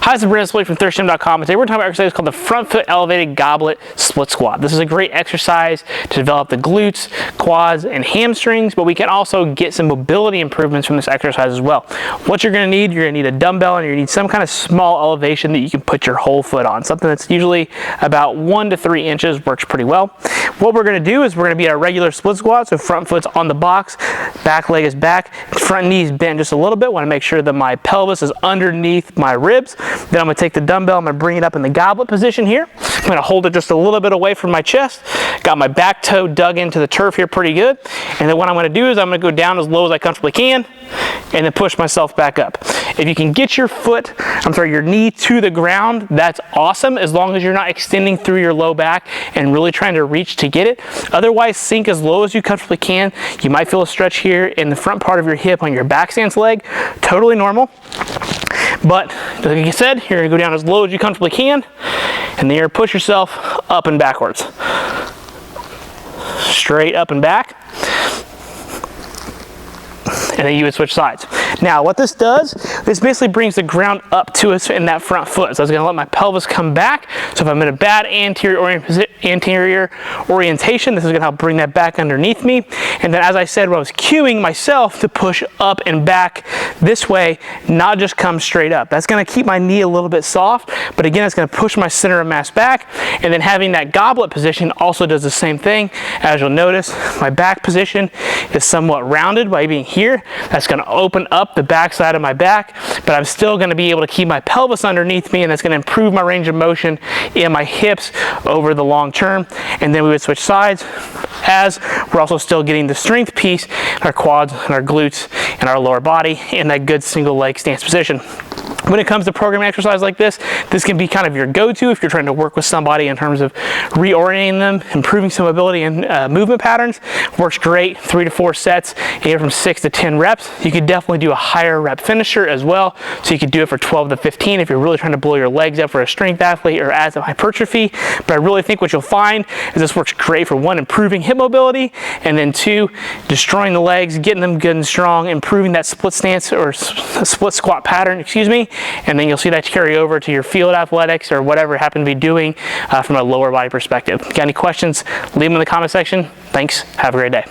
Hi, this is Brandon from thirstgym.com, and today we're talking about an exercise called the front foot elevated goblet split squat. This is a great exercise to develop the glutes, quads, and hamstrings, but we can also get some mobility improvements from this exercise as well. What you're going to need a dumbbell, and you're going to need some kind of small elevation that you can put your whole foot on. Something that's usually about 1 to 3 inches works pretty well. What we're going to do is we're going to be at a regular split squat, so front foot's on the box, back leg is back, front knee's bent just a little bit. Want to make sure that my pelvis is underneath my ribs. Then I'm going to take the dumbbell, I'm going to bring it up in the goblet position here. I'm going to hold it just a little bit away from my chest. Got my back toe dug into the turf here pretty good. And then what I'm going to do is I'm going to go down as low as I comfortably can and then push myself back up. If you can get your knee to the ground, that's awesome, as long as you're not extending through your low back and really trying to reach to get it. Otherwise, sink as low as you comfortably can. You might feel a stretch here in the front part of your hip on your back stance leg. Totally normal. But like I said, you're going to go down as low as you comfortably can, and then you're going to push yourself up and backwards. Straight up and back. And then you would switch sides. Now what this does, this basically brings the ground up to us in that front foot. So I was going to let my pelvis come back. So if I'm in a bad anterior orientation, this is going to help bring that back underneath me. And then as I said, when I was cueing myself to push up and back this way, not just come straight up. That's going to keep my knee a little bit soft, but again, it's going to push my center of mass back. And then having that goblet position also does the same thing. As you'll notice, my back position is somewhat rounded by being here. That's going to open up the back side of my back, but I'm still going to be able to keep my pelvis underneath me, and that's going to improve my range of motion in my hips over the long term. And then we would switch sides, as we're also still getting the strength piece, our quads and our glutes and our lower body in that good single leg stance position. When it comes to programming exercise like this can be kind of your go-to if you're trying to work with somebody in terms of reorienting them, improving some mobility and movement patterns. Works great, 3 to 4 sets, anywhere from 6 to 10 reps. You could definitely do a higher rep finisher as well. So you could do it for 12 to 15 if you're really trying to blow your legs up for a strength athlete or as a hypertrophy. But I really think what you'll find is this works great for 1, improving hip mobility, and then 2, destroying the legs, getting them good and strong, improving that split stance or split squat pattern, and then you'll see that carry over to your field athletics or whatever you happen to be doing from a lower body perspective. Got any questions? Leave them in the comment section. Thanks. Have a great day.